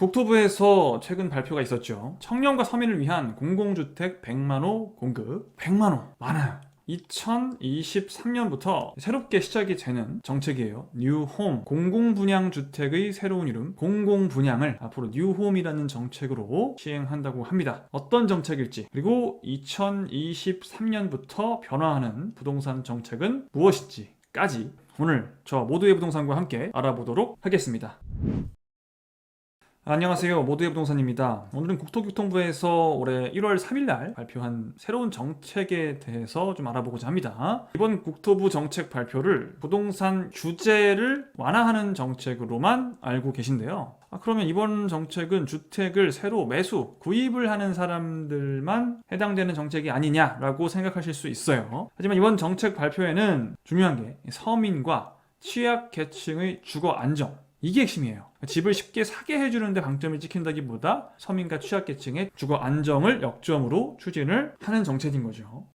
국토부에서 최근 발표가 있었죠. 청년과 서민을 위한 공공주택 100만호 공급. 100만호 많아요. 2023년부터 새롭게 시작이 되는 정책이에요. 뉴홈, 공공분양주택의 새로운 이름 공공분양을 앞으로 뉴홈이라는 정책으로 시행한다고 합니다. 어떤 정책일지, 그리고 2023년부터 변화하는 부동산 정책은 무엇인지까지 오늘 저 모두의 부동산과 함께 알아보도록 하겠습니다. 안녕하세요. 모두의 부동산입니다. 오늘은 국토교통부에서 올해 1월 3일날 발표한 새로운 정책에 대해서 좀 알아보고자 합니다. 이번 국토부 정책 발표를 부동산 규제를 완화하는 정책으로만 알고 계신데요. 그러면 이번 정책은 주택을 새로 매수, 구입을 하는 사람들만 해당되는 정책이 아니냐라고 생각하실 수 있어요. 하지만 이번 정책 발표에는 중요한 게 서민과 취약계층의 주거 안정, 이게 핵심이에요. 집을 쉽게 사게 해주는데 방점이 찍힌다기보다 서민과 취약계층의 주거 안정을 역점으로 추진을 하는 정책인 거죠.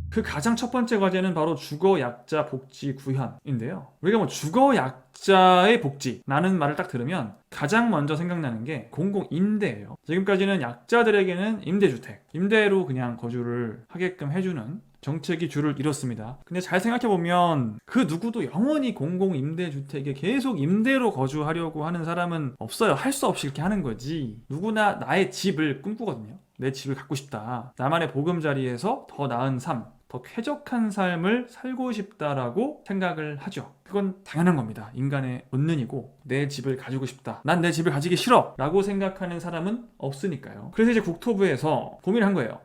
그 가장 첫 번째 과제는 바로 주거약자 복지 구현인데요. 우리가 주거약자의 복지라는 말을 딱 들으면 가장 먼저 생각나는 게 공공임대예요. 지금까지는 약자들에게는 임대주택, 임대로 그냥 거주를 하게끔 해주는 정책이 줄을 이뤘습니다. 근데 잘 생각해보면 그 누구도 영원히 공공임대주택에 계속 임대로 거주하려고 하는 사람은 없어요. 할 수 없이 이렇게 하는 거지. 누구나 나의 집을 꿈꾸거든요. 내 집을 갖고 싶다. 나만의 보금자리에서 더 나은 삶, 더 쾌적한 삶을 살고 싶다라고 생각을 하죠. 그건 당연한 겁니다. 인간의 본능이고, 내 집을 가지고 싶다, 난 내 집을 가지기 싫어 라고 생각하는 사람은 없으니까요. 그래서 이제 국토부에서 고민을 한 거예요.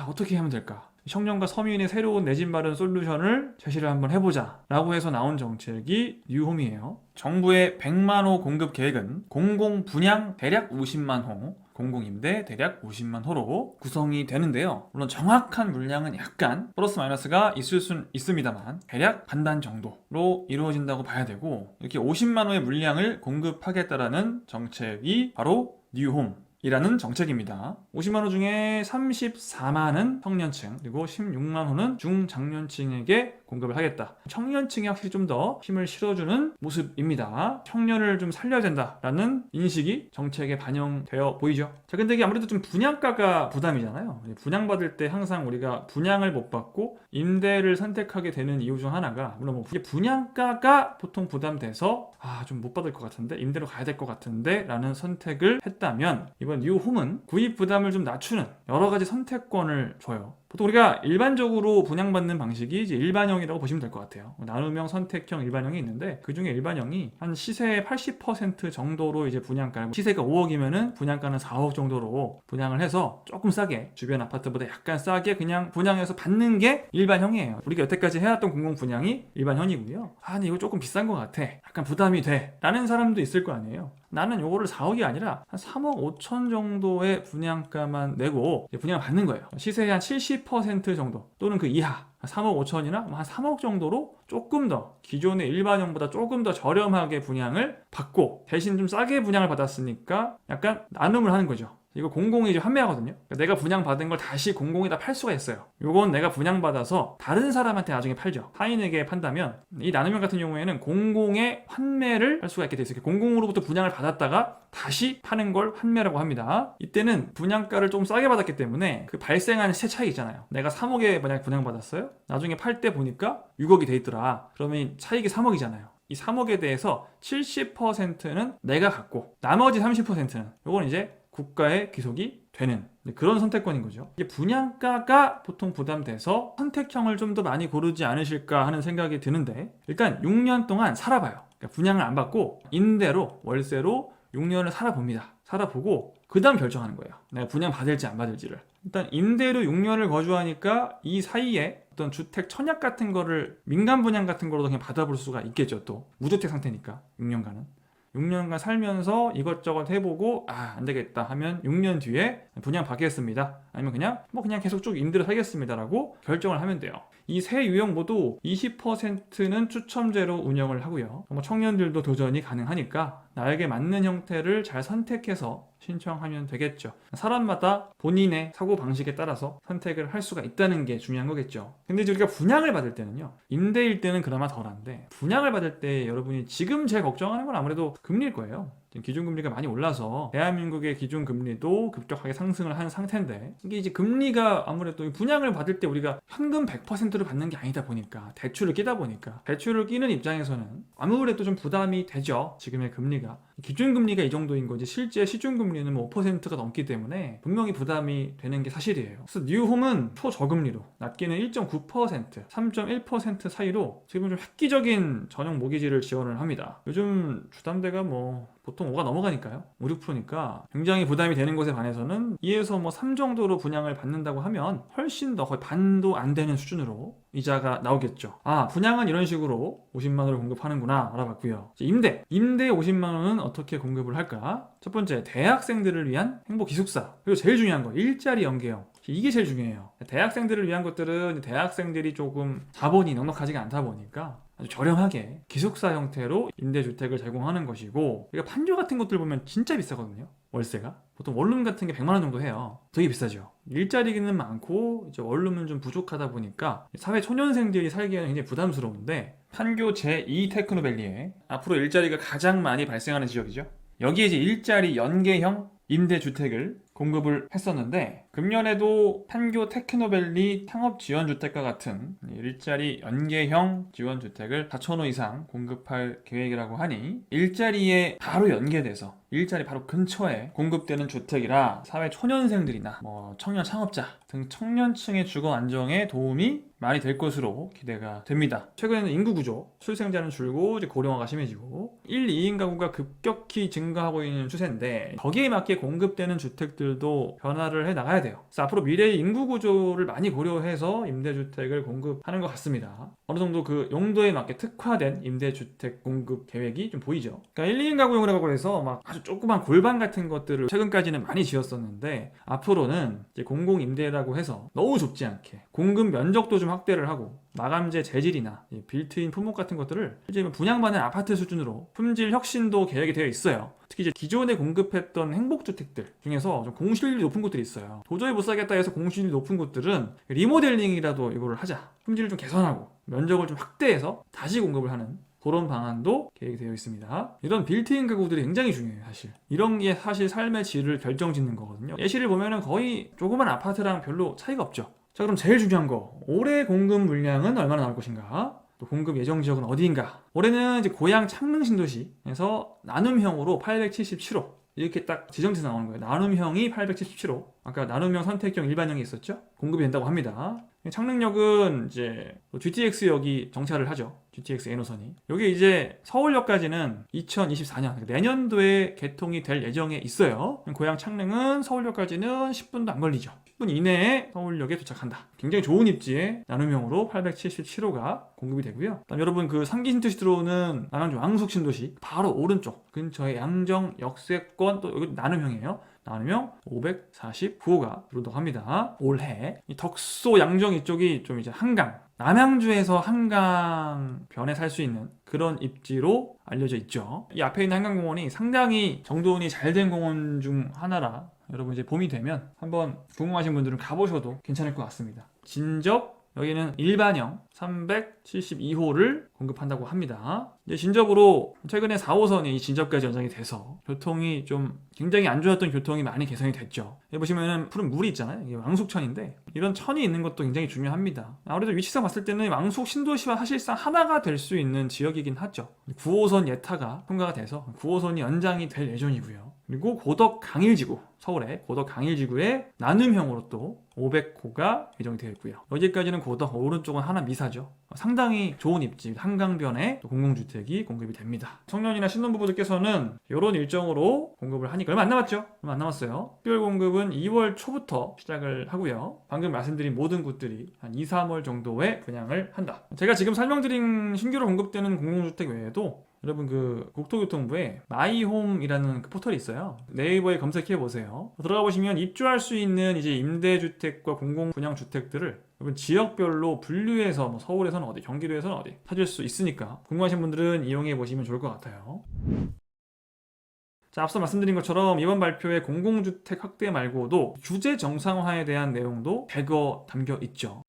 어떻게 하면 될까? 청년과 서민의 새로운 내 집 마련 솔루션을 제시를 한번 해보자 라고 해서 나온 정책이 뉴홈이에요. 정부의 100만호 공급 계획은 공공분양 대략 50만호, 공공임대 대략 50만 호로 구성이 되는데요. 물론 정확한 물량은 약간 플러스 마이너스가 있을 수는 있습니다만 대략 반단 정도로 이루어진다고 봐야 되고, 이렇게 50만 호의 물량을 공급하겠다라는 정책이 바로 뉴홈 이라는 정책입니다. 50만호 중에 34만은 청년층, 그리고 16만호는 중장년층에게 공급을 하겠다. 청년층이 확실히 좀 더 힘을 실어주는 모습입니다. 청년을 좀 살려야 된다라는 인식이 정책에 반영되어 보이죠. 자, 근데 이게 아무래도 좀 분양가가 부담이잖아요. 분양받을 때 항상 우리가 분양을 못 받고 임대를 선택하게 되는 이유 중 하나가, 물론 이게 분양가가 보통 부담돼서 좀 못 받을 것 같은데, 임대로 가야 될 것 같은데 라는 선택을 했다면, 이번 뉴홈은 구입 부담을 좀 낮추는 여러 가지 선택권을 줘요. 보통 우리가 일반적으로 분양받는 방식이 이제 일반형이라고 보시면 될 것 같아요. 나눔형, 선택형, 일반형이 있는데, 그 중에 일반형이 한 시세의 80% 정도로 이제 분양가, 시세가 5억이면은 분양가는 4억 정도로 분양을 해서 조금 싸게, 주변 아파트보다 약간 싸게 그냥 분양해서 받는 게 일반형이에요. 우리가 여태까지 해왔던 공공분양이 일반형이고요. 근데 이거 조금 비싼 것 같아, 약간 부담이 돼 라는 사람도 있을 거 아니에요. 나는 요거를 4억이 아니라 한 3억 5천 정도의 분양가만 내고 분양을 받는 거예요. 시세의 한 70% 정도 또는 그 이하, 3억 5천이나 한 3억 정도로 조금 더 기존의 일반형보다 조금 더 저렴하게 분양을 받고, 대신 좀 싸게 분양을 받았으니까 약간 나눔을 하는 거죠. 이거 공공이 이제 환매하거든요. 내가 분양받은 걸 다시 공공에다 팔 수가 있어요. 요건 내가 분양받아서 다른 사람한테 나중에 팔죠. 타인에게 판다면, 이 나눔형 같은 경우에는 공공의 환매를 할 수가 있게 돼 있어요. 공공으로부터 분양을 받았다가 다시 파는 걸 환매라고 합니다. 이때는 분양가를 좀 싸게 받았기 때문에 그 발생하는 시세 차이 있잖아요. 내가 3억에 만약 분양받았어요. 나중에 팔 때 보니까 6억이 돼 있더라. 그러면 차익이 3억이잖아요. 이 3억에 대해서 70%는 내가 갖고, 나머지 30%는 요건 이제 국가의 귀속이 되는 그런 선택권인 거죠. 이게 분양가가 보통 부담돼서 선택형을 좀 더 많이 고르지 않으실까 하는 생각이 드는데, 일단 6년 동안 살아봐요. 그러니까 분양을 안 받고 임대로, 월세로 6년을 살아봅니다. 살아보고 그 다음 결정하는 거예요. 내가 분양 받을지 안 받을지를. 일단 임대로 6년을 거주하니까 이 사이에 어떤 주택 청약 같은 거를, 민간 분양 같은 거로도 그냥 받아볼 수가 있겠죠. 또 무주택 상태니까 6년간은. 6년간 살면서 이것저것 해보고 안 되겠다 하면 6년 뒤에 분양 받겠습니다. 아니면 그냥 계속 쭉 임대로 살겠습니다라고 결정을 하면 돼요. 이 세 유형 모두 20%는 추첨제로 운영을 하고요. 청년들도 도전이 가능하니까 나에게 맞는 형태를 잘 선택해서 신청하면 되겠죠. 사람마다 본인의 사고방식에 따라서 선택을 할 수가 있다는 게 중요한 거겠죠. 근데 이제 우리가 분양을 받을 때는요, 임대일 때는 그나마 덜한데 분양을 받을 때 여러분이 지금 제일 걱정하는 건 아무래도 금리일 거예요. 기준금리가 많이 올라서 대한민국의 기준금리도 급격하게 상승을 한 상태인데, 이게 이제 금리가 아무래도 분양을 받을 때 우리가 현금 100%를 받는 게 아니다 보니까, 대출을 끼다 보니까 대출을 끼는 입장에서는 아무래도 좀 부담이 되죠. 지금의 금리가 기준금리가 이 정도인 거지 실제 시중금리는 뭐 5%가 넘기 때문에 분명히 부담이 되는 게 사실이에요. 그래서 뉴홈은 초저금리로, 낮게는 1.9%, 3.1% 사이로 지금 좀 획기적인 전용 모기지를 지원을 합니다. 요즘 주담대가 뭐 보통 5가 넘어가니까요. 5, 6%니까 굉장히 부담이 되는 것에 반해서는 2에서 뭐 3 정도로 분양을 받는다고 하면 훨씬 더 거의 반도 안 되는 수준으로 이자가 나오겠죠. 아, 분양은 이런 식으로 50만 원을 공급하는구나 알아봤고요. 임대 50만 원은 어떻게 공급을 할까? 첫 번째, 대학생들을 위한 행복 기숙사. 그리고 제일 중요한 거, 일자리 연계형. 이게 제일 중요해요. 대학생들을 위한 것들은 대학생들이 조금 자본이 넉넉하지가 않다 보니까 아주 저렴하게 기숙사 형태로 임대주택을 제공하는 것이고, 그러니까 판교 같은 것들 보면 진짜 비싸거든요. 월세가 보통 원룸 같은 게 100만 원 정도 해요. 되게 비싸죠. 일자리는 많고 이제 원룸은 좀 부족하다 보니까 사회 초년생들이 살기에는 굉장히 부담스러운데, 판교 제2 테크노밸리에 앞으로 일자리가 가장 많이 발생하는 지역이죠. 여기에 이제 일자리 연계형 임대주택을 공급을 했었는데, 금년에도 판교 테크노밸리 창업지원주택과 같은 일자리 연계형 지원주택을 4,000호 이상 공급할 계획이라고 하니, 일자리에 바로 연계돼서 일자리 바로 근처에 공급되는 주택이라 사회 초년생들이나 뭐 청년 창업자 등 청년층의 주거 안정에 도움이 많이 될 것으로 기대가 됩니다. 최근에는 인구 구조, 출생자는 줄고 이제 고령화가 심해지고 1, 2인 가구가 급격히 증가하고 있는 추세인데, 거기에 맞게 공급되는 주택들도 변화를 해 나가야 돼요. 그래서 앞으로 미래의 인구 구조를 많이 고려해서 임대주택을 공급하는 것 같습니다. 어느 정도 그 용도에 맞게 특화된 임대주택 공급 계획이 좀 보이죠. 그러니까 1, 2인 가구용이라고 해서 막 아주 조그만 골방 같은 것들을 최근까지는 많이 지었었는데, 앞으로는 이제 공공임대라고 해서 너무 좁지 않게 공급 면적도 좀 확대를 하고, 마감재 재질이나 빌트인 품목 같은 것들을 실제 분양받는 아파트 수준으로 품질 혁신도 계획이 되어 있어요. 특히 이제 기존에 공급했던 행복주택들 중에서 좀 공실률이 높은 곳들이 있어요. 도저히 못 사겠다 해서 공실률이 높은 곳들은 리모델링이라도 이거를 하자, 품질을 좀 개선하고 면적을 좀 확대해서 다시 공급을 하는 그런 방안도 계획이 되어 있습니다. 이런 빌트인 가구들이 굉장히 중요해요. 사실 이런 게 사실 삶의 질을 결정짓는 거거든요. 예시를 보면은 거의 조그만 아파트랑 별로 차이가 없죠. 자, 그럼 제일 중요한 거, 올해 공급 물량은 얼마나 나올 것인가? 또 공급 예정 지역은 어디인가? 올해는 이제 고양 창릉 신도시에서 나눔형으로 877호 이렇게 딱 지정돼서 나오는 거예요. 나눔형이 877호. 아까 나눔형, 선택형, 일반형이 있었죠? 공급이 된다고 합니다. 창릉역은 이제 GTX역이 정차를 하죠. GTX N호선이. 여기 이제 서울역까지는 2024년 내년도에 개통이 될 예정에 있어요. 고양 창릉은 서울역까지는 10분도 안 걸리죠. 10분 이내에 서울역에 도착한다. 굉장히 좋은 입지에 나눔형으로 877호가 공급이 되고요. 그다음 여러분 그 상기 신도시 들어오는 남양주 왕숙 신도시 바로 오른쪽 근처에 양정 역세권, 또 여기 나눔형이에요. 나누면 549호가 들어온다고 합니다. 올해 이 덕소 양정 이쪽이 좀 이제 한강, 남양주에서 한강변에 살 수 있는 그런 입지로 알려져 있죠. 이 앞에 있는 한강공원이 상당히 정돈이 잘 된 공원 중 하나라 여러분 이제 봄이 되면 한번 궁금하신 분들은 가보셔도 괜찮을 것 같습니다. 진접 여기는 일반형 372호를 공급한다고 합니다. 이제 진접으로 최근에 4호선이 진접까지 연장이 돼서 교통이 좀 굉장히 안 좋았던 교통이 많이 개선이 됐죠. 여기 보시면은 푸른 물이 있잖아요. 이게 왕숙천인데 이런 천이 있는 것도 굉장히 중요합니다. 아무래도 위치상 봤을 때는 왕숙 신도시와 사실상 하나가 될 수 있는 지역이긴 하죠. 9호선 예타가 통과가 돼서 9호선이 연장이 될 예정이고요. 그리고 고덕 강일지구, 서울의 고덕 강일지구에 나눔형으로 또 500호가 예정이 되어 있고요. 여기까지는 고덕, 오른쪽은 하나 미사죠. 상당히 좋은 입지, 한강변에 공공주택이 공급이 됩니다. 청년이나 신혼부부들께서는 이런 일정으로 공급을 하니까 얼마 안 남았죠? 얼마 안 남았어요. 특별 공급은 2월 초부터 시작을 하고요. 방금 말씀드린 모든 곳들이 한 2, 3월 정도에 분양을 한다. 제가 지금 설명드린 신규로 공급되는 공공주택 외에도 여러분 그 국토교통부에 마이홈이라는 그 포털이 있어요. 네이버에 검색해 보세요. 들어가 보시면 입주할 수 있는 이제 임대주택과 공공분양주택들을 여러분 지역별로 분류해서 뭐 서울에서는 어디, 경기도에서는 어디 찾을 수 있으니까 궁금하신 분들은 이용해 보시면 좋을 것 같아요. 자, 앞서 말씀드린 것처럼 이번 발표에 공공주택 확대 말고도 규제 정상화에 대한 내용도 대거 담겨 있죠.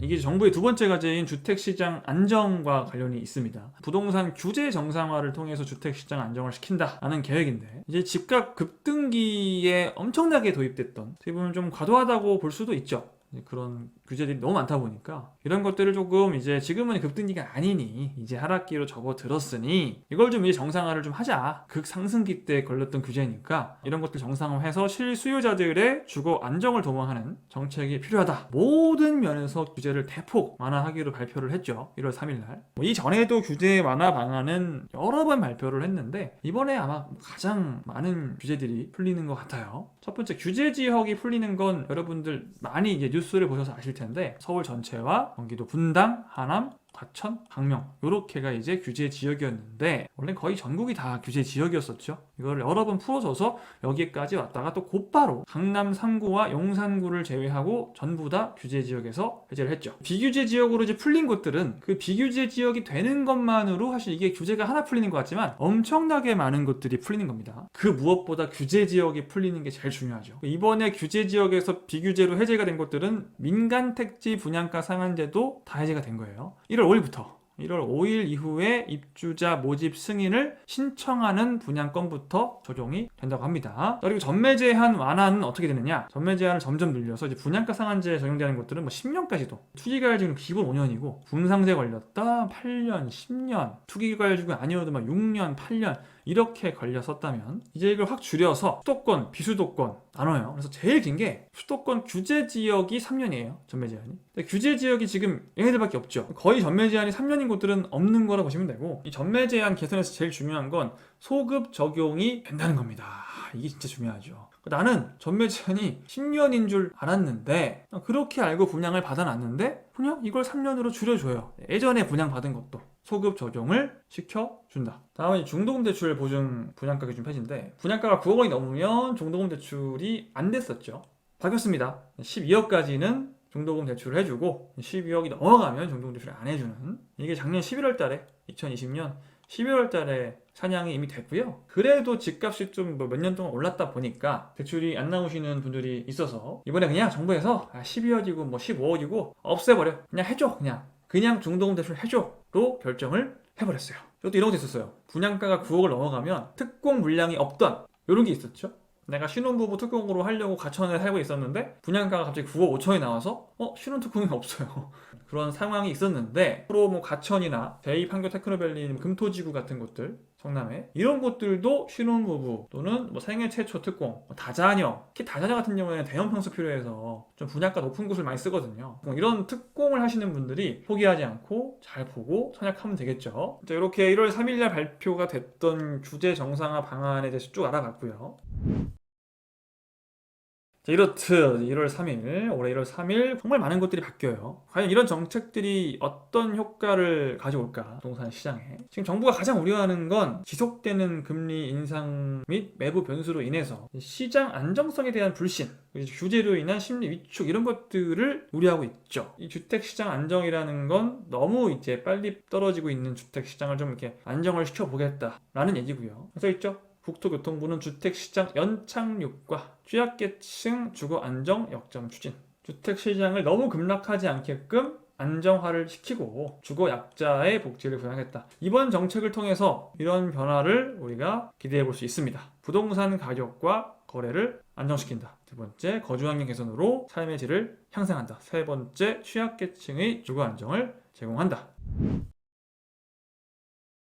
이게 정부의 두 번째 과제인 주택시장 안정과 관련이 있습니다. 부동산 규제 정상화를 통해서 주택시장 안정을 시킨다라는 계획인데, 이제 집값 급등기에 엄청나게 도입됐던, 어떻게 보면 좀 과도하다고 볼 수도 있죠. 그런 규제들이 너무 많다 보니까 이런 것들을 조금 이제 지금은 급등기가 아니니 이제 하락기로 접어들었으니 이걸 좀 이제 정상화를 좀 하자. 극상승기 때 걸렸던 규제니까 이런 것들 정상화해서 실수요자들의 주거 안정을 도모하는 정책이 필요하다. 모든 면에서 규제를 대폭 완화하기로 발표를 했죠. 1월 3일날. 이전에도 규제 완화 방안은 여러 번 발표를 했는데 이번에 아마 가장 많은 규제들이 풀리는 것 같아요. 첫 번째, 규제 지역이 풀리는 건 여러분들 많이 이제 뉴스를 보셔서 아실 텐데, 서울 전체와 경기도 분당, 하남, 과천, 강명 요렇게가 이제 규제 지역이었는데, 원래 거의 전국이 다 규제 지역이었었죠. 이거를 여러 번 풀어줘서 여기까지 왔다가 또 곧바로 강남 3구와 용산구를 제외하고 전부 다 규제 지역에서 해제를 했죠. 비규제 지역으로 이제 풀린 곳들은 그 비규제 지역이 되는 것만으로 사실 이게 규제가 하나 풀리는 것 같지만 엄청나게 많은 것들이 풀리는 겁니다. 그 무엇보다 규제 지역이 풀리는 게 제일 중요하죠. 이번에 규제 지역에서 비규제로 해제가 된 것들은 민간 택지 분양가 상한제도 다 해제가 된 거예요. 1월 5일부터 1월 5일 이후에 입주자 모집 승인을 신청하는 분양건부터 적용이 된다고 합니다. 그리고 전매 제한 완화는 어떻게 되느냐? 전매 제한을 점점 늘려서 이제 분양가 상한제 적용되는 것들은 뭐 10년까지도, 투기가율증은 기본 5년이고 분상제 걸렸다 8년, 10년, 투기가율증은 아니어도 막 6년, 8년 이렇게 걸렸었다면 이제 이걸 확 줄여서 수도권, 비수도권 나눠요. 그래서 제일 긴 게 수도권 규제 지역이 3년이에요. 전매 제한이. 근데 규제 지역이 지금 얘네들밖에 없죠. 거의 전매 제한이 3년인 곳들은 없는 거라 보시면 되고, 이 전매 제한 개선에서 제일 중요한 건 소급 적용이 된다는 겁니다. 이게 진짜 중요하죠. 나는 전매 제한이 10년인 줄 알았는데, 그렇게 알고 분양을 받아놨는데 그냥 이걸 3년으로 줄여줘요. 예전에 분양받은 것도 소급 적용을 시켜준다. 다음은 중도금 대출 보증 분양가 기준 폐지인데, 분양가가 9억 원이 넘으면 중도금 대출이 안 됐었죠. 바뀌었습니다. 12억까지는 중도금 대출을 해주고 12억이 넘어가면 중도금 대출을 안 해주는, 이게 작년 11월 달에 2020년 12월 달에 상향이 이미 됐고요. 그래도 집값이 좀 몇 년 동안 올랐다 보니까 대출이 안 나오시는 분들이 있어서 이번에 그냥 정부에서 12억이고 뭐 15억이고 없애버려. 그냥 해줘. 그냥 중도금 대출 해줘로 결정을 해버렸어요. 저도 이런 것도 있었어요. 분양가가 9억을 넘어가면 특공 물량이 없던 이런 게 있었죠. 내가 신혼부부 특공으로 하려고 가천에 살고 있었는데 분양가가 갑자기 9억 5천이 나와서 신혼 특공이 없어요. 그런 상황이 있었는데, 앞으로 뭐 가천이나 제2판교 테크노밸리, 금토지구 같은 곳들, 성남에 이런 곳들도 신혼부부 또는 뭐 생애 최초 특공, 다자녀, 특히 다자녀 같은 경우에는 대형 평수 필요해서 좀 분양가 높은 곳을 많이 쓰거든요. 이런 특공을 하시는 분들이 포기하지 않고 잘 보고 선약하면 되겠죠. 이렇게 1월 3일날 발표가 됐던 규제 정상화 방안에 대해서 쭉 알아봤고요. 이렇듯 1월 3일, 올해 1월 3일 정말 많은 것들이 바뀌어요. 과연 이런 정책들이 어떤 효과를 가져올까, 부동산 시장에. 지금 정부가 가장 우려하는 건 지속되는 금리 인상 및 외부 변수로 인해서 시장 안정성에 대한 불신, 규제로 인한 심리 위축, 이런 것들을 우려하고 있죠. 이 주택시장 안정이라는 건 너무 이제 빨리 떨어지고 있는 주택시장을 좀 이렇게 안정을 시켜보겠다라는 얘기고요. 그래서 있죠. 국토교통부는 주택시장 연착륙과 취약계층 주거 안정 역점 추진, 주택시장을 너무 급락하지 않게끔 안정화를 시키고 주거 약자의 복지를 보장하겠다. 이번 정책을 통해서 이런 변화를 우리가 기대해 볼 수 있습니다. 부동산 가격과 거래를 안정시킨다. 두 번째, 거주환경 개선으로 삶의 질을 향상한다. 세 번째, 취약계층의 주거 안정을 제공한다.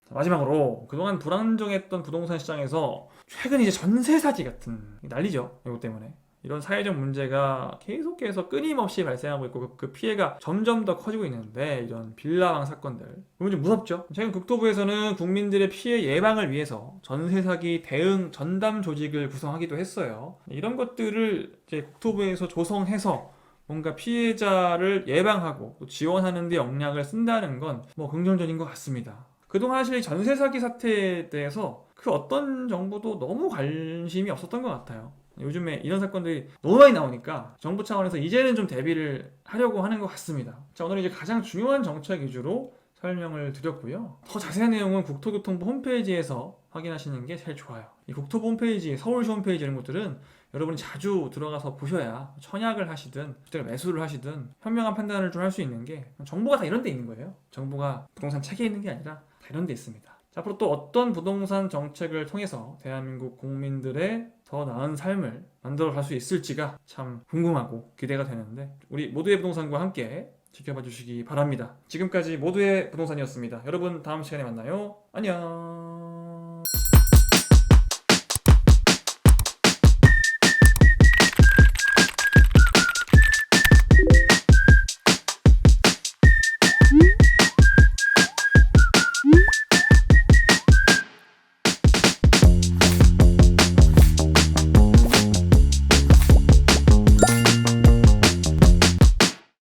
마지막으로, 그동안 불안정했던 부동산 시장에서 최근 이제 전세 사기 같은 난리죠. 이것 때문에 이런 사회적 문제가 계속해서 끊임없이 발생하고 있고 그 피해가 점점 더 커지고 있는데, 이런 빌라왕 사건들 보면 좀 무섭죠. 최근 국토부에서는 국민들의 피해 예방을 위해서 전세 사기 대응 전담 조직을 구성하기도 했어요. 이런 것들을 이제 국토부에서 조성해서 뭔가 피해자를 예방하고 지원하는 데 역량을 쓴다는 건 뭐 긍정적인 것 같습니다. 그동안 사실 전세 사기 사태에 대해서 그 어떤 정부도 너무 관심이 없었던 것 같아요. 요즘에 이런 사건들이 너무 많이 나오니까 정부 차원에서 이제는 좀 대비를 하려고 하는 것 같습니다. 자, 오늘 이제 가장 중요한 정책 위주로 설명을 드렸고요. 더 자세한 내용은 국토교통부 홈페이지에서 확인하시는 게 제일 좋아요. 이 국토부 홈페이지, 서울시 홈페이지 이런 것들은 여러분이 자주 들어가서 보셔야 청약을 하시든 매수를 하시든 현명한 판단을 좀 할 수 있는 게 정보가 다 이런 데 있는 거예요. 정보가 부동산 책에 있는 게 아니라 다 이런 데 있습니다. 자, 앞으로 또 어떤 부동산 정책을 통해서 대한민국 국민들의 더 나은 삶을 만들어 갈 수 있을지가 참 궁금하고 기대가 되는데 우리 모두의 부동산과 함께 지켜봐 주시기 바랍니다. 지금까지 모두의 부동산이었습니다. 여러분 다음 시간에 만나요. 안녕.